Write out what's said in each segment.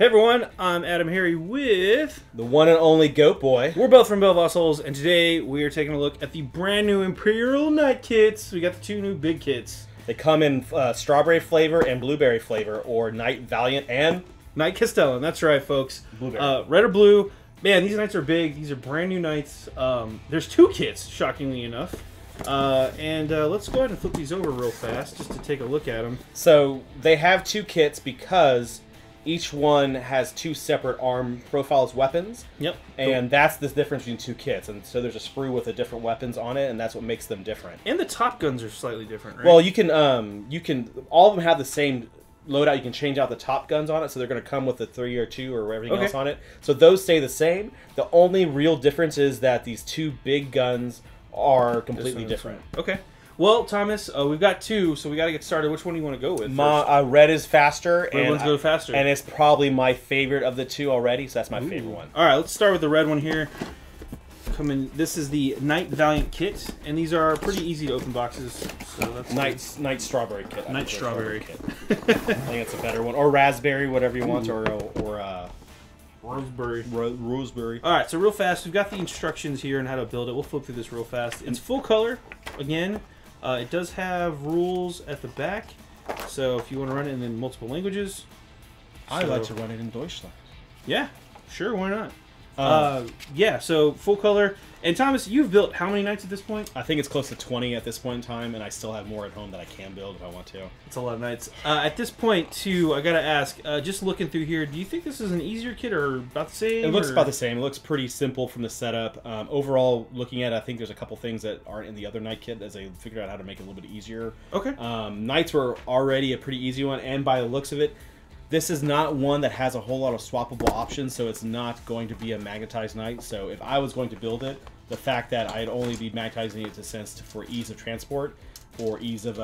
Hey everyone, I'm AdamHarry with the one and only Goatboy. We're both from BoLS, and today we are taking a look at the brand new Imperial Knight kits. We got the two new big kits. They come in strawberry flavor and blueberry flavor, or Knight Valiant and Knight Castellan. That's right, folks. Blueberry. Red or blue. Man, these knights are big. These are brand new knights. There's two kits, shockingly enough. Let's go ahead and flip these over real fast just to take a look at them. So they have two kits because each one has two separate arm profiles weapons. Yep. And that's the difference between two kits. And so there's a sprue with the different weapons on it, and that's what makes them different. And the top guns are slightly different, right? Well, you can all of them have the same loadout. You can change out the top guns on it, so they're going to come with the 3 or 2 or everything else on it. So those stay the same. The only real difference is that these two big guns are completely different. Okay. Well, Thomas, we've got two, so we got to get started. Which one do you want to go with first? Red is faster. Red ones go faster. And it's probably my favorite of the two already, so that's my favorite one. All right, let's start with the red one here. This is the Knight Valiant kit, and these are pretty easy to open boxes. So that's Knight Strawberry kit. Knight Strawberry kit. I think it's a better one. Or Raspberry, whatever you want, or Roseberry. Roseberry. All right, so real fast, we've got the instructions here on how to build it. We'll flip through this real fast. It's full color, again. It does have rules at the back, so if you want to run it in multiple languages. I like to run it in Deutschland. Yeah, sure, why not? Yeah, so full color. And Thomas, you've built how many knights at this point? I think it's close to 20 at this point in time, and I still have more at home that I can build if I want to. It's a lot of knights. At this point, too, I gotta ask, just looking through here, do you think this is an easier kit or about the same? It looks about the same. It looks pretty simple from the setup. Overall, looking at it, I think there's a couple things that aren't in the other knight kit as they figured out how to make it a little bit easier. Okay. Knights were already a pretty easy one, and by the looks of it, this is not one that has a whole lot of swappable options, so it's not going to be a magnetized knight. So if I was going to build it, the fact that I'd only be magnetizing it for ease of transport or ease of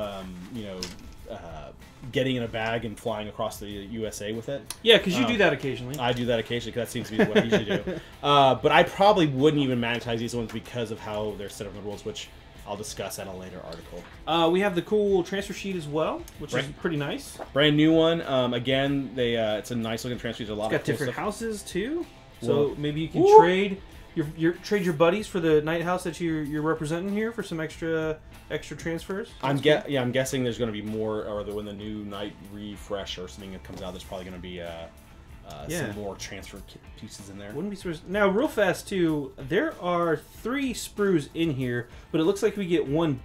getting in a bag and flying across the USA with it. Yeah, because you do that occasionally. I do that occasionally because that seems to be what I usually do. But I probably wouldn't even magnetize these ones because of how they're set up in the rules, which I'll discuss at a later article. We have the cool transfer sheet as well, which is pretty nice. Brand new one. Again, it's a nice looking transfer sheet. There's a lot it's got of cool different stuff. houses too, so maybe you can trade your buddies for the knight house that you're representing here for some extra transfers. I'm guessing there's going to be more, or when the new knight refresh or something that comes out, there's probably going to be some more transfer pieces in there. Wouldn't be surprised. Now, real fast too, there are 3 sprues in here, but it looks like we get one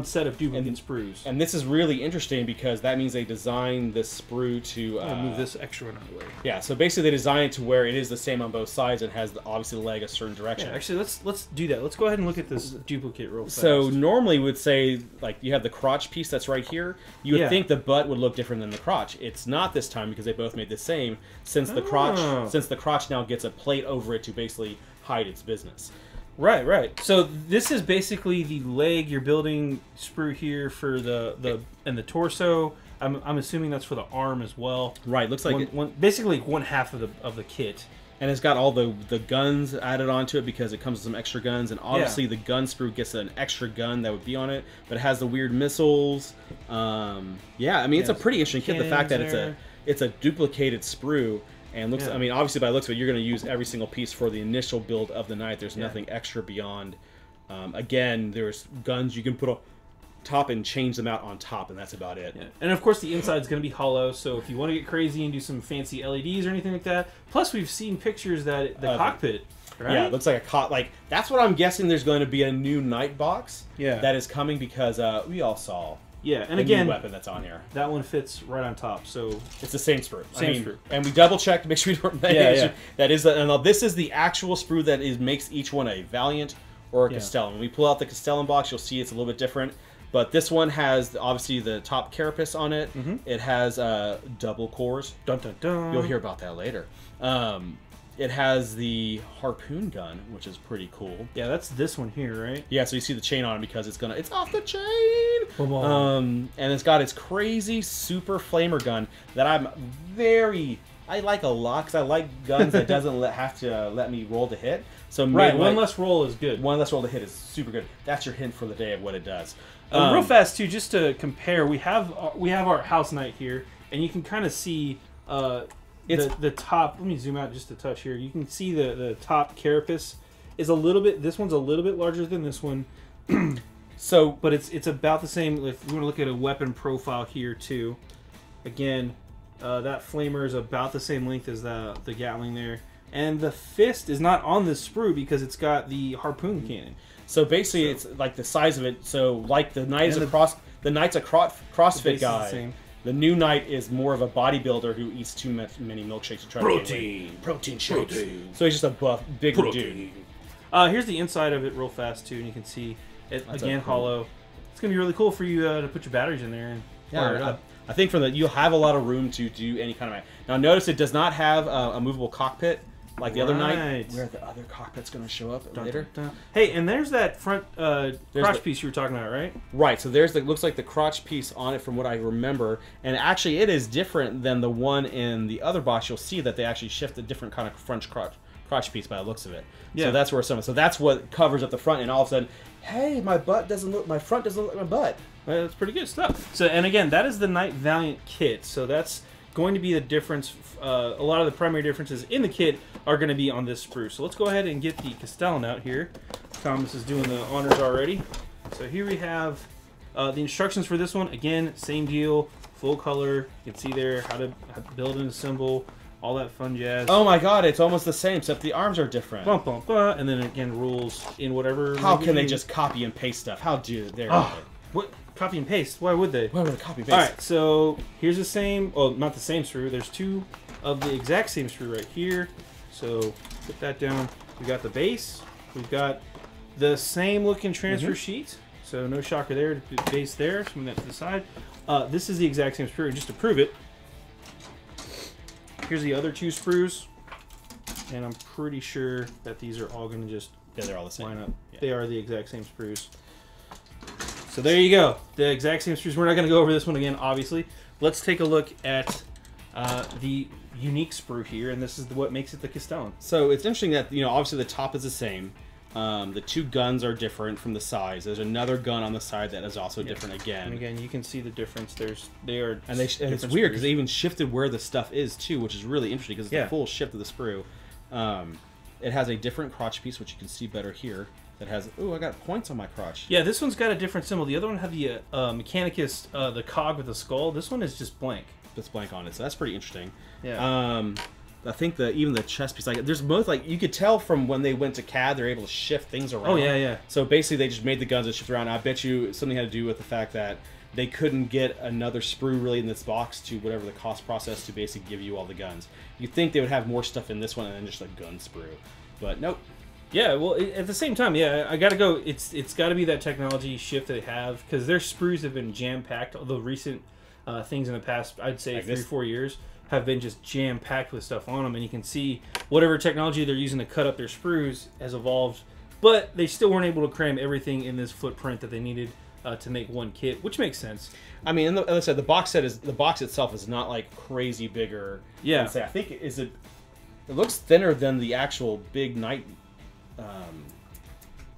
set of duplicate sprues. And this is really interesting because that means they designed this sprue to move this extra one out of the way. Yeah, so basically they designed it to where it is the same on both sides and has obviously the leg a certain direction. Yeah, actually, let's do that. Let's go ahead and look at this duplicate real fast. So normally we would say, like, you have the crotch piece that's right here. You would think the butt would look different than the crotch. It's not this time because they both made the same. Since the crotch now gets a plate over it to basically hide its business. Right. So this is basically the leg you're building sprue here for the torso. I'm assuming that's for the arm as well. Right. Looks like basically one half of the kit. And it's got all the guns added onto it because it comes with some extra guns. And obviously the gun sprue gets an extra gun that would be on it. But it has the weird missiles. It's a pretty interesting kit. The fact that it's a duplicated sprue. And looks, I mean, obviously by the looks of it, you're going to use every single piece for the initial build of the knight. There's nothing extra beyond. Again, there's guns you can put on top and change them out on top, and that's about it. Yeah. And of course, the inside is going to be hollow. So if you want to get crazy and do some fancy LEDs or anything like that, plus we've seen pictures that the cockpit. Right? Yeah, it looks like that's what I'm guessing. There's going to be a new knight box. That is coming because we all saw. Yeah, and again, new weapon that's on here. That one fits right on top, so it's the same sprue. Sprue. And we double checked to make sure we don't. That is, and this is the actual sprue that makes each one a Valiant or a Castellan. When we pull out the Castellan box, you'll see it's a little bit different. But this one has obviously the top carapace on it. It has double cores. Dun dun dun. You'll hear about that later. It has the harpoon gun, which is pretty cool. Yeah, that's this one here, right? Yeah, so you see the chain on it because it's off the chain. And it's got its crazy super flamer gun that I like a lot because I like guns that doesn't have to let me roll to hit. So one less roll is good. One less roll to hit is super good. That's your hint for the day of what it does. Real fast too, just to compare, we have our house knight here, and you can kind of see the top. Let me zoom out just a touch here. You can see the top carapace is a little bit. This one's a little bit larger than this one. So, but it's about the same. If you want to look at a weapon profile here too, again, that flamer is about the same length as the Gatling there, and the fist is not on this sprue because it's got the harpoon cannon. So basically, it's like the size of it. So like the Knight's a CrossFit guy. The new Knight is more of a bodybuilder who eats too many milkshakes to try to get weight. Protein shakes. So he's just a buff, bigger dude. Here's the inside of it real fast too, and you can see it again hollow. It's gonna be really cool for you to put your batteries in there and fire it up. I think from you'll have a lot of room to do any kind of. Now notice it does not have a movable cockpit like the other Knight. Where the other cockpit's going to show up later. Hey, and there's that front crotch piece you were talking about, right? Right. So there's looks like the crotch piece on it from what I remember, and actually it is different than the one in the other box. You'll see that they actually shift a different kind of front crotch piece by the looks of it. Yeah. So that's where so that's what covers up the front, and all of a sudden, hey, my front doesn't look like my butt. Well, that's pretty good stuff. So, and again, that is the Knight Valiant kit. So that's going to be the difference. A lot of the primary differences in the kit are going to be on this sprue. So let's go ahead and get the Castellan out here. Thomas is doing the honors already. So here we have the instructions for this one. Again, same deal, full color. You can see there how to build and assemble, all that fun jazz. Oh my god, it's almost the same, except the arms are different. Bum, bum, bum. And then again, rules in whatever. How can they just copy and paste stuff? How do they? What? Copy and paste? Why would they? Why would they copy and paste? Alright, so here's the same, well, not the same sprue. There's two of the exact same sprue right here. So put that down. We've got the base. We've got the same looking transfer sheet. So no shocker there. Base there. So move that to the side. This is the exact same sprue. Just to prove it, here's the other two sprues. And I'm pretty sure that these are all going to just they're all the same. Line up. Yeah. They are the exact same sprues. So there you go, the exact same sprues. We're not going to go over this one again, obviously. Let's take a look at the unique sprue here, and this is what makes it the Castellan. So it's interesting that, obviously the top is the same. The two guns are different from the size. There's another gun on the side that is also different again. And again, you can see the difference. And it's weird because they even shifted where the stuff is too, which is really interesting because it's the full shift of the sprue. It has a different crotch piece, which you can see better here. That has, I got points on my crotch. Yeah, this one's got a different symbol. The other one had the Mechanicus, the cog with the skull. This one is just blank. It's blank on it, so that's pretty interesting. Yeah. I think even the chest piece, there's both, you could tell from when they went to CAD, they're able to shift things around. Oh, yeah. So basically, they just made the guns and shift around. I bet you something had to do with the fact that they couldn't get another sprue really in this box to whatever the cost process to basically give you all the guns. You'd think they would have more stuff in this one than just a gun sprue, but nope. Yeah, well, at the same time, I gotta go. It's got to be that technology shift they have, because their sprues have been jam packed. The recent things in the past, I'd say 3 or 4 years, have been just jam packed with stuff on them, and you can see whatever technology they're using to cut up their sprues has evolved, but they still weren't able to cram everything in this footprint that they needed to make one kit, which makes sense. I mean, as I said, the box itself is not like crazy bigger. Yeah, I think it looks thinner than the actual big Knight.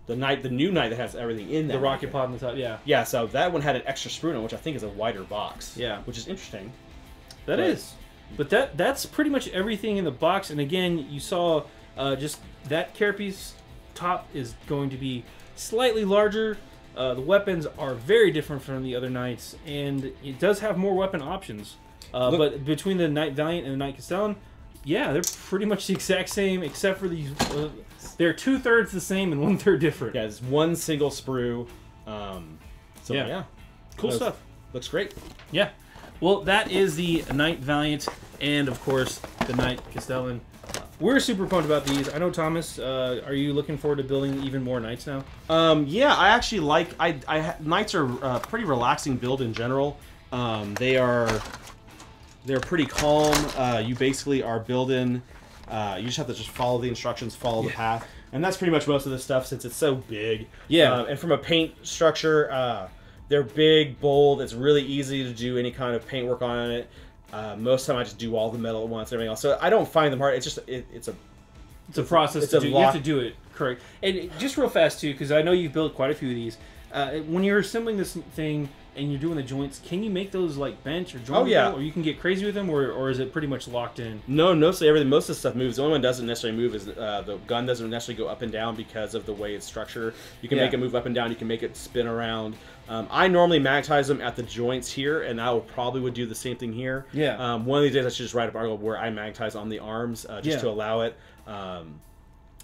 The new Knight that has everything in there. The rocket pod on the top, yeah. Yeah, so that one had an extra sprue in it, which I think is a wider box. Yeah. Which is interesting. That is. But that's pretty much everything in the box. And again, you saw just that carapace top is going to be slightly larger. The weapons are very different from the other Knights, and it does have more weapon options. But between the Knight Valiant and the Knight Castellan, yeah, they're pretty much the exact same, except for these. They're 2/3 the same and 1/3 different. Yeah, it's one single sprue. Yeah. Cool stuff. Looks great. Yeah. Well, that is the Knight Valiant and, of course, the Knight Castellan. We're super pumped about these. I know, Thomas, are you looking forward to building even more Knights now? Yeah, I actually like... Knights are a pretty relaxing build in general. They're pretty calm. You basically are building... you just have to just follow the instructions, follow the path. And that's pretty much most of the stuff since it's so big. Yeah. And from a paint structure, they're big, bold. It's really easy to do any kind of paint work on it. Most of the time I just do all the metal at once and everything else. So I don't find them hard. It's just, it's a process to do. You have to do it correct. And just real fast, too, because I know you've built quite a few of these. When you're assembling this thing and you're doing the joints, can you make those like bench or joint? Oh, yeah. Or you can get crazy with them, or is it pretty much locked in? No, mostly everything. Most of the stuff moves. The only one that doesn't necessarily move is the gun doesn't necessarily go up and down because of the way it's structured. You can make it move up and down. You can make it spin around. I normally magnetize them at the joints here, and I would do the same thing here. Yeah. One of these days I should just write an article where I magnetize on the arms just to allow it.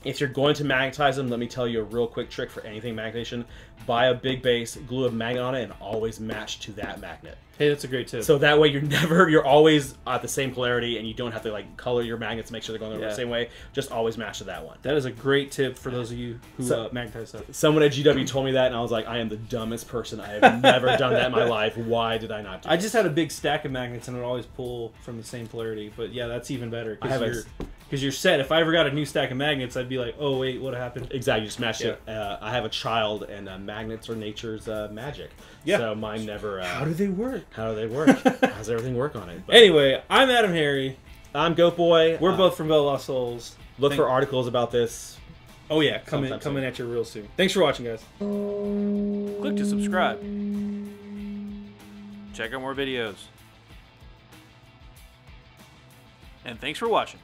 If you're going to magnetize them, let me tell you a real quick trick for anything magnetization. Buy a big base, glue a magnet on it, and always match to that magnet. Hey, that's a great tip. So that way you're always at the same polarity, and you don't have to like color your magnets to make sure they're going over the same way. Just always match to that one. That is a great tip for those of you who magnetize stuff. Someone at GW told me that, and I was like, I am the dumbest person. I have never done that in my life. Why did I not do that? I just had a big stack of magnets, and it would always pull from the same polarity. But yeah, that's even better because you're set. If I ever got a new stack of magnets, I'd be like, oh wait, what happened? Exactly, you just match it. I have a child, and magnets are nature's magic. Yeah. So mine never. How do they work? How do they work? How does everything work on it? But anyway, I'm AdamHarry. I'm Goatboy. We're both from Lost Souls. Look for articles about this. Oh yeah, coming at you real soon. Thanks for watching, guys. Click to subscribe. Check out more videos. And thanks for watching.